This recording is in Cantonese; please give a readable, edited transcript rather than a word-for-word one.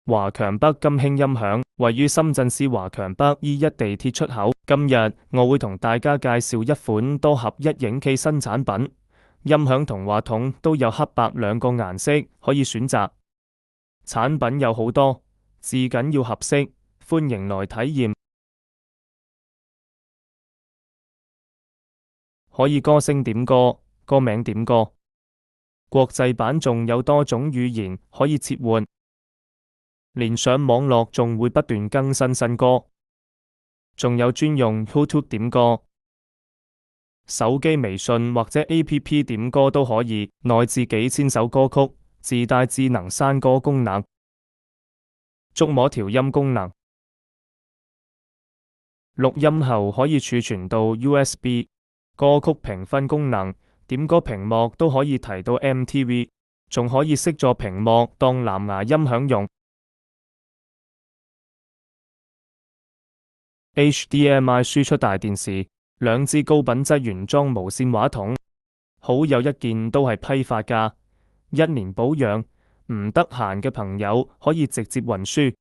華強北金興音響位於深圳市華強北 E1 地鐵出口。今日我會同大家介紹一款多合一影器新產品，音響同話筒都有黑白兩個顏色可以選擇。產品有好多，至緊要合適，歡迎來體驗。可以歌聲點歌，歌名點歌。國際版仲有多種語言可以切換，連上網絡仲會不斷更新新歌，仲有專用 YouTube 點歌，手機微信或者 APP 點歌都可以，內置幾千首歌曲，自帶智能刪歌功能，觸摸調音功能，錄音後可以儲存到 USB， 歌曲評分功能，點歌屏幕都可以提到 MTV， 仲可以熄咗屏幕當藍牙音響用。HDMI 輸出大電視，兩支高品質原裝無線話筒，好有一件都係批發價，1年保養，唔得閒嘅朋友可以直接運輸。